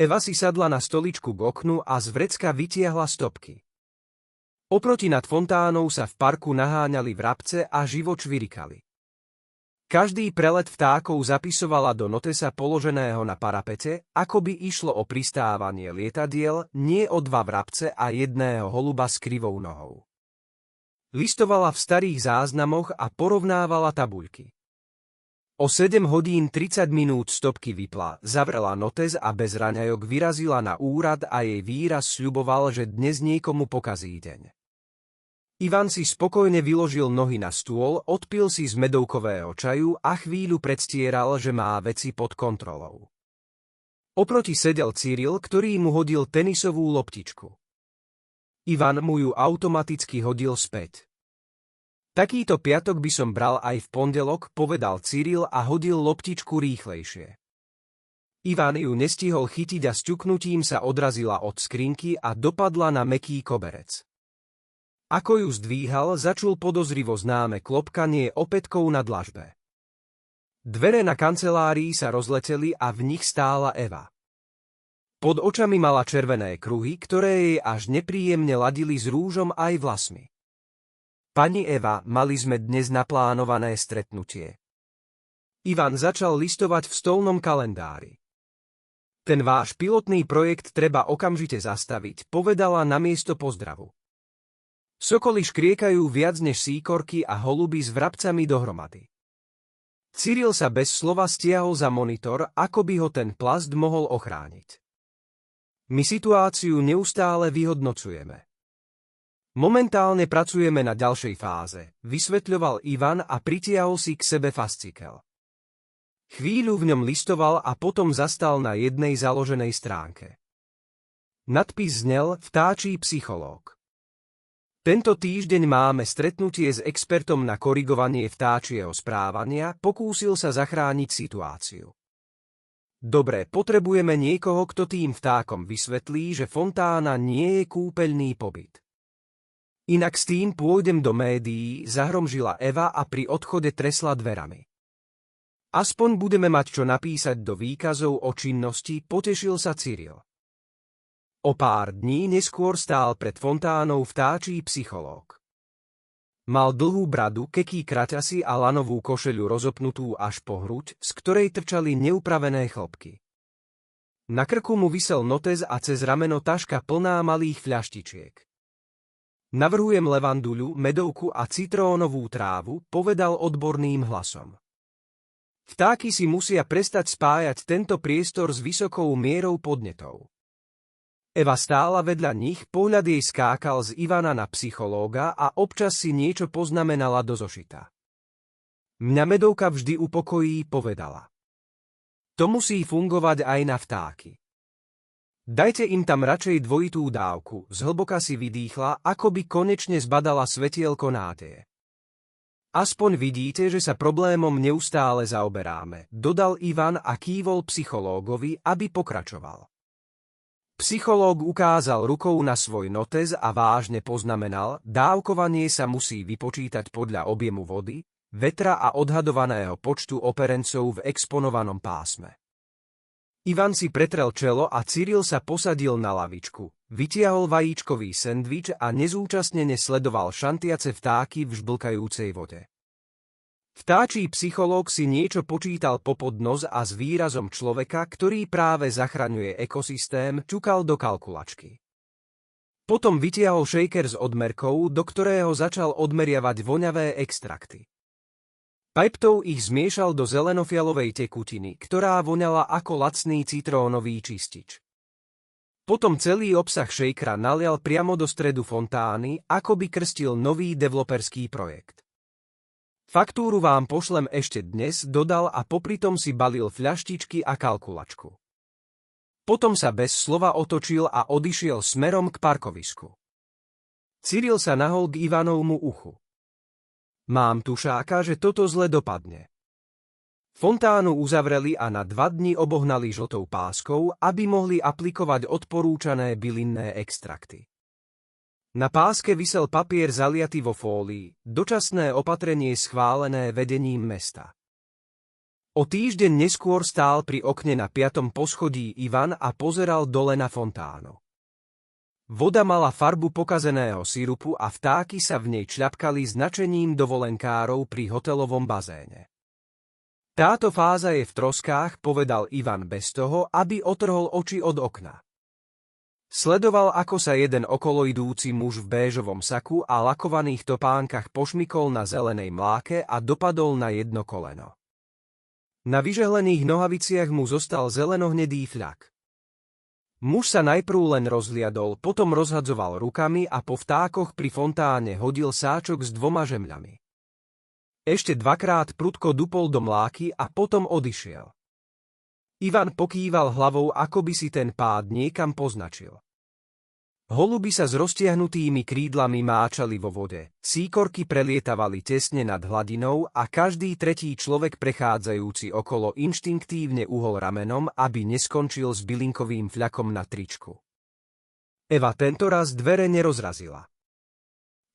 Eva si sadla na stoličku k oknu a z vrecka vytiahla stopky. Oproti nad fontánou sa v parku naháňali vrabce a živo čvirikali. Každý prelet vtákov zapisovala do notesa položeného na parapete, ako by išlo o pristávanie lietadiel, nie o 2 vrabce a 1 holuba s krivou nohou. Listovala v starých záznamoch a porovnávala tabuľky. O 7 hodín 30 minút stopky vypla, zavrela notes a bez raňajok vyrazila na úrad a jej výraz sľuboval, že dnes niekomu pokazí deň. Ivan si spokojne vyložil nohy na stôl, odpil si z medovkového čaju a chvíľu predstieral, že má veci pod kontrolou. Oproti sedel Cyril, ktorý mu hodil tenisovú loptičku. Ivan mu ju automaticky hodil späť. Takýto piatok by som bral aj v pondelok, povedal Cyril a hodil loptičku rýchlejšie. Ivan ju nestihol chytiť a sťuknutím sa odrazila od skrinky a dopadla na mäkký koberec. Ako ju zdvíhal, začul podozrivo známe klopkanie opätkou na dlažbe. Dvere na kancelárii sa rozleteli a v nich stála Eva. Pod očami mala červené kruhy, ktoré jej až nepríjemne ladili s rúžom aj vlasmi. Pani Eva, mali sme dnes naplánované stretnutie. Ivan začal listovať v stolnom kalendári. Ten váš pilotný projekt treba okamžite zastaviť, povedala namiesto pozdravu. Sokoly škriekajú viac než síkorky a holuby s vrabcami dohromady. Cyril sa bez slova stiahol za monitor, ako by ho ten plast mohol ochrániť. My situáciu neustále vyhodnocujeme. Momentálne pracujeme na ďalšej fáze, vysvetľoval Ivan a pritiahol si k sebe fascikel. Chvíľu v ňom listoval a potom zastal na jednej založenej stránke. Nadpis znel Vtáčí psychológ. Tento týždeň máme stretnutie s expertom na korigovanie vtáčieho správania, pokúsil sa zachrániť situáciu. Dobre, potrebujeme niekoho, kto tým vtákom vysvetlí, že fontána nie je kúpeľný pobyt. Inak s tým pôjdem do médií, zahromžila Eva a pri odchode tresla dverami. Aspoň budeme mať čo napísať do výkazov o činnosti, potešil sa Cyril. O pár dní neskôr stál pred fontánou vtáčí psychológ. Mal dlhú bradu, keký kraťasy a lanovú košeľu rozopnutú až po hruď, z ktorej trčali neupravené chlopky. Na krku mu visel notes a cez rameno taška plná malých fľaštičiek. Navrhujem levanduľu, medovku a citrónovú trávu, povedal odborným hlasom. Vtáky si musia prestať spájať tento priestor s vysokou mierou podnetov. Eva stála vedľa nich, pohľad jej skákal z Ivana na psychológa a občas si niečo poznamenala do zošita. Mňa medovka vždy upokojí, povedala. To musí fungovať aj na vtáky. Dajte im tam radšej dvojitú dávku, zhlboka si vydýchla, ako by konečne zbadala svetielko nádeje. Aspoň vidíte, že sa problémom neustále zaoberáme, dodal Ivan a kývol psychológovi, aby pokračoval. Psychológ ukázal rukou na svoj notes a vážne poznamenal, dávkovanie sa musí vypočítať podľa objemu vody, vetra a odhadovaného počtu operencov v exponovanom pásme. Ivan si pretrel čelo a Cyril sa posadil na lavičku, vytiahol vajíčkový sendvič a nezúčastnene sledoval šantiace vtáky v žblkajúcej vode. Vtáčí psychológ si niečo počítal popod nos a s výrazom človeka, ktorý práve zachraňuje ekosystém, čukal do kalkulačky. Potom vytiahol šejker s odmerkou, do ktorého začal odmeriavať voňavé extrakty. Piptou ich zmiešal do zelenofialovej tekutiny, ktorá voňala ako lacný citrónový čistič. Potom celý obsah šejkra nalial priamo do stredu fontány, ako by krstil nový developerský projekt. Faktúru vám pošlem ešte dnes, dodal a popritom si balil fľaštičky a kalkulačku. Potom sa bez slova otočil a odišiel smerom k parkovisku. Cyril sa nahol k Ivanovmu uchu. Mám tušáka, že toto zle dopadne. Fontánu uzavreli a na 2 dni obohnali žltou páskou, aby mohli aplikovať odporúčané bylinné extrakty. Na páske visel papier zaliaty vo fólii, dočasné opatrenie schválené vedením mesta. O týždeň neskôr stál pri okne na 5. poschodí Ivan a pozeral dole na fontánu. Voda mala farbu pokazeného sirupu a vtáky sa v nej čľapkali s nadšením dovolenkárov pri hotelovom bazéne. Táto fáza je v troskách, povedal Ivan bez toho, aby otrhol oči od okna. Sledoval, ako sa jeden okoloidúci muž v béžovom saku a lakovaných topánkach pošmykol na zelenej mláke a dopadol na jedno koleno. Na vyžehlených nohaviciach mu zostal zelenohnedý fľak. Muž sa najprv len rozhliadol, potom rozhadzoval rukami a po vtákoch pri fontáne hodil sáčok s 2 žemľami. Ešte 2-krát prudko dupol do mláky a potom odišiel. Ivan pokýval hlavou, ako by si ten pád niekam poznačil. Holuby sa s roztiahnutými krídlami máčali vo vode, síkorky prelietavali tesne nad hladinou a každý tretí človek prechádzajúci okolo inštinktívne uhol ramenom, aby neskončil s bylinkovým fľakom na tričku. Eva tentoraz dvere nerozrazila.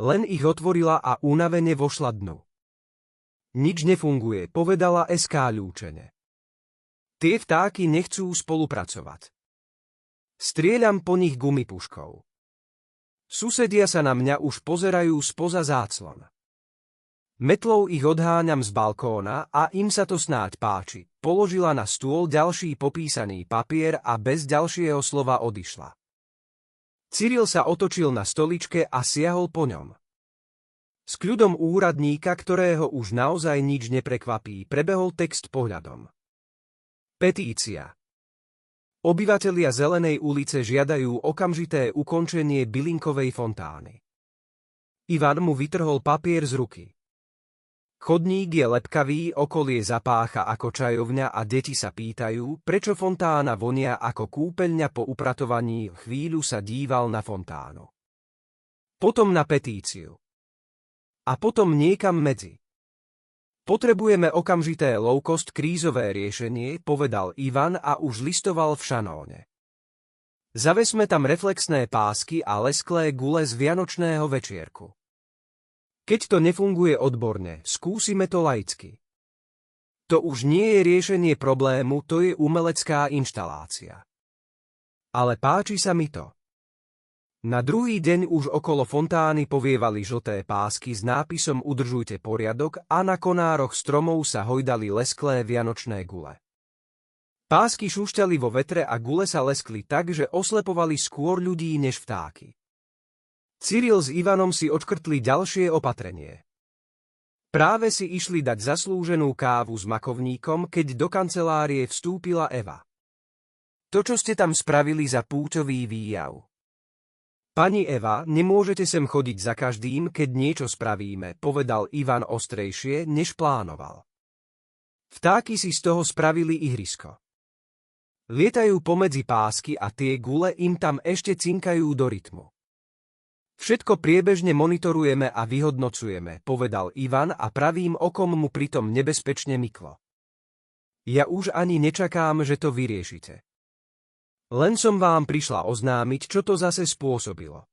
Len ich otvorila a únavene vošla dnu. Nič nefunguje, povedala skáľúčene. Tie vtáky nechcú spolupracovať. Strieľam po nich gumipuškou. Susedia sa na mňa už pozerajú spoza záclon. Metlou ich odháňam z balkóna a im sa to snáď páči. Položila na stôl ďalší popísaný papier a bez ďalšieho slova odišla. Cyril sa otočil na stoličke a siahol po ňom. S kľudom úradníka, ktorého už naozaj nič neprekvapí, prebehol text pohľadom. Petícia. Obyvatelia Zelenej ulice žiadajú okamžité ukončenie bylinkovej fontány. Ivan mu vytrhol papier z ruky. Chodník je lepkavý, okolie zapácha ako čajovňa a deti sa pýtajú, prečo fontána vonia ako kúpeľňa po upratovaní. Chvíľu sa díval na fontánu. Potom na petíciu. A potom niekam medzi. Potrebujeme okamžité low-cost krízové riešenie, povedal Ivan a už listoval v šanóne. Zavesme tam reflexné pásky a lesklé gule z vianočného večierku. Keď to nefunguje odborne, skúsime to laicky. To už nie je riešenie problému, to je umelecká inštalácia. Ale páči sa mi to. Na druhý deň už okolo fontány povievali žlté pásky s nápisom Udržujte poriadok a na konároch stromov sa hojdali lesklé vianočné gule. Pásky šušťali vo vetre a gule sa leskli tak, že oslepovali skôr ľudí než vtáky. Cyril s Ivanom si odškrtli ďalšie opatrenie. Práve si išli dať zaslúženú kávu s makovníkom, keď do kancelárie vstúpila Eva. To, čo ste tam spravili za púťový výjav. Pani Eva, nemôžete sem chodiť za každým, keď niečo spravíme, povedal Ivan ostrejšie, než plánoval. Vtáky si z toho spravili ihrisko. Lietajú pomedzi pásky a tie gule im tam ešte cinkajú do rytmu. Všetko priebežne monitorujeme a vyhodnocujeme, povedal Ivan a pravým okom mu pritom nebezpečne myklo. Ja už ani nečakám, že to vyriešite. Len som vám prišla oznámiť, čo to zase spôsobilo.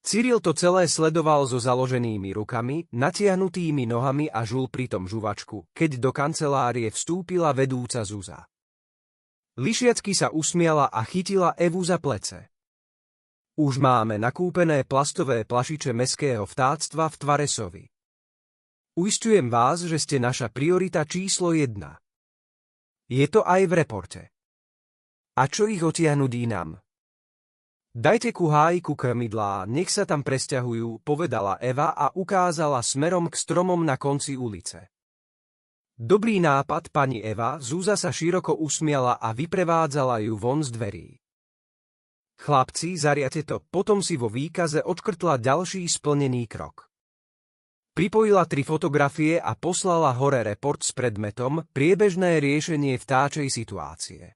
Cyril to celé sledoval so založenými rukami, natiahnutými nohami a žul pritom žuvačku, keď do kancelárie vstúpila vedúca Zuza. Lišiacky sa usmiala a chytila Evu za plece. Už máme nakúpené plastové plašiče mestského vtáctva v tvare sovy. Uisťujem vás, že ste naša priorita číslo 1. Je to aj v reporte. A čo ich otiahnuť inám? Dajte ku hájiku krmidlá, nech sa tam presťahujú, povedala Eva a ukázala smerom k stromom na konci ulice. Dobrý nápad, pani Eva, Zuza sa široko usmiala a vyprevádzala ju von z dverí. Chlapci, zariate to, potom si vo výkaze odškrtla ďalší splnený krok. Pripojila 3 fotografie a poslala hore report s predmetom priebežné riešenie vtáčej situácie.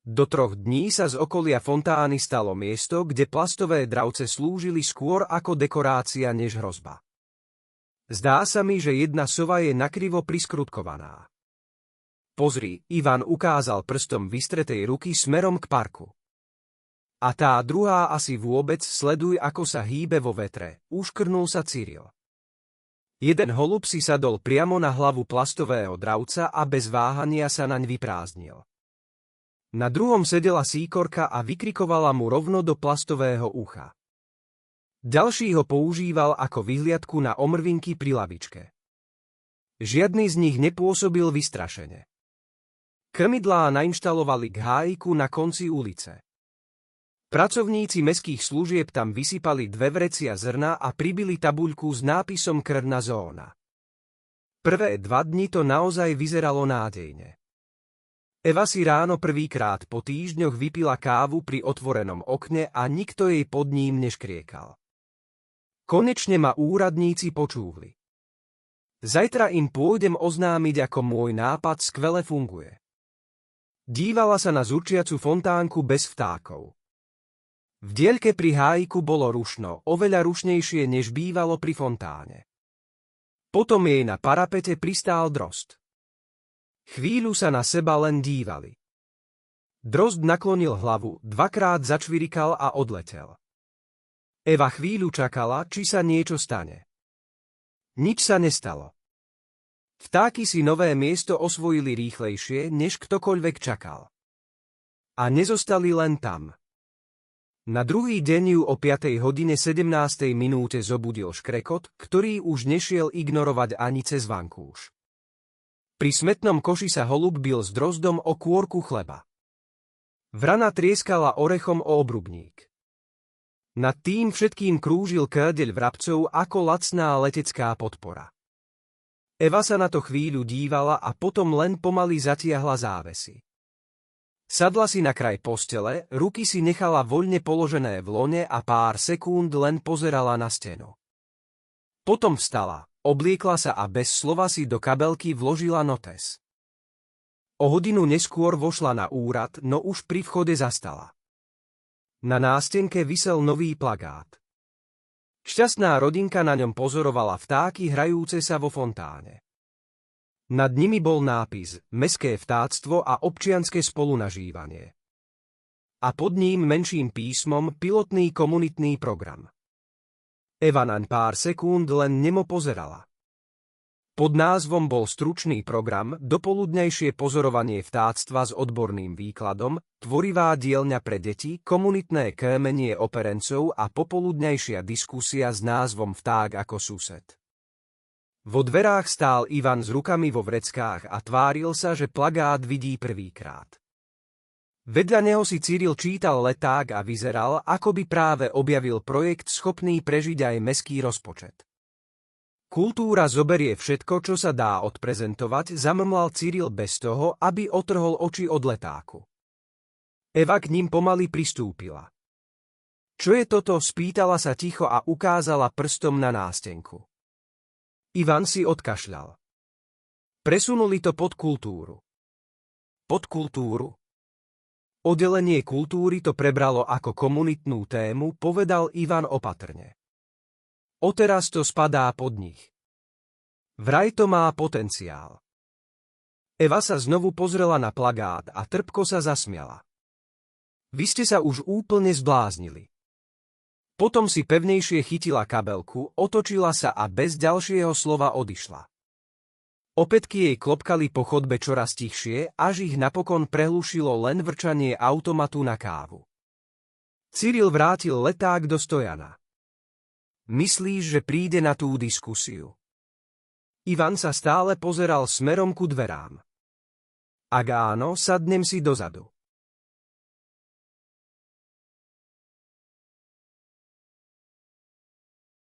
Do 3 dní sa z okolia fontány stalo miesto, kde plastové dravce slúžili skôr ako dekorácia než hrozba. Zdá sa mi, že jedna sova je nakrivo priskrutkovaná. Pozri, Ivan ukázal prstom vystretej ruky smerom k parku. A tá druhá asi vôbec, sleduj, ako sa hýbe vo vetre, uškrnul sa Cyril. Jeden holub si sadol priamo na hlavu plastového dravca a bez váhania sa naň vyprázdnil. Na druhom sedela síkorka a vykrikovala mu rovno do plastového ucha. Ďalší ho používal ako vyhliadku na omrvinky pri lavičke. Žiadny z nich nepôsobil vystrašene. Krmidlá nainštalovali k hájiku na konci ulice. Pracovníci mestských služieb tam vysypali 2 vrecia zrna a pribili tabuľku s nápisom Krvná zóna. Prvé 2 dni to naozaj vyzeralo nádejne. Eva si ráno prvýkrát po týždňoch vypila kávu pri otvorenom okne a nikto jej pod ním neškriekal. Konečne ma úradníci počúvli. Zajtra im pôjdem oznámiť, ako môj nápad skvele funguje. Dívala sa na zurčiacu fontánku bez vtákov. V diaľke pri hájiku bolo rušno, oveľa rušnejšie, než bývalo pri fontáne. Potom jej na parapete pristál drozd. Chvíľu sa na seba len dívali. Drozd naklonil hlavu, 2-krát začvirikal a odletel. Eva chvíľu čakala, či sa niečo stane. Nič sa nestalo. Vtáky si nové miesto osvojili rýchlejšie, než ktokoľvek čakal. A nezostali len tam. Na druhý deň ju o 5:17 zobudil škrekot, ktorý už nešiel ignorovať ani cez vankúš. Pri smetnom koši sa holub bil s drozdom o kôrku chleba. Vrana trieskala orechom o obrubník. Nad tým všetkým krúžil kŕdeľ vrabcov ako lacná letecká podpora. Eva sa na to chvíľu dívala a potom len pomaly zatiahla závesy. Sadla si na kraj postele, ruky si nechala voľne položené v lone a pár sekúnd len pozerala na stenu. Potom vstala, obliekla sa a bez slova si do kabelky vložila notes. O hodinu neskôr vošla na úrad, no už pri vchode zastala. Na nástenke visel nový plagát. Šťastná rodinka na ňom pozorovala vtáky hrajúce sa vo fontáne. Nad nimi bol nápis Mestské vtáctvo a občianske spolunažívanie. A pod ním menším písmom pilotný komunitný program. Eva naň pár sekúnd len nemo pozerala. Pod názvom bol stručný program, dopoludňajšie pozorovanie vtáctva s odborným výkladom, tvorivá dielňa pre deti, komunitné kménie operencov a popoludňajšia diskusia s názvom Vták ako sused. Vo dverách stál Ivan s rukami vo vreckách a tváril sa, že plagát vidí prvýkrát. Vedľa neho si Cyril čítal leták a vyzeral, ako by práve objavil projekt schopný prežiť aj mestský rozpočet. Kultúra zoberie všetko, čo sa dá odprezentovať, zammlal Cyril bez toho, aby otrhol oči od letáku. Eva k ním pomaly pristúpila. Čo je toto? Spýtala sa ticho a ukázala prstom na nástenku. Ivan si odkašľal. Presunuli to pod kultúru. Pod kultúru? Oddelenie kultúry to prebralo ako komunitnú tému, povedal Ivan opatrne. Odteraz to spadá pod nich. Vraj to má potenciál. Eva sa znovu pozrela na plagát a trpko sa zasmiala. Vy ste sa už úplne zbláznili. Potom si pevnejšie chytila kabelku, otočila sa a bez ďalšieho slova odišla. Opätky jej klopkali po chodbe čoraz tichšie, až ich napokon prehlušilo len vrčanie automatu na kávu. Cyril vrátil leták do stojana. Myslíš, že príde na tú diskusiu? Ivan sa stále pozeral smerom ku dverám. Ak áno, sadnem si dozadu.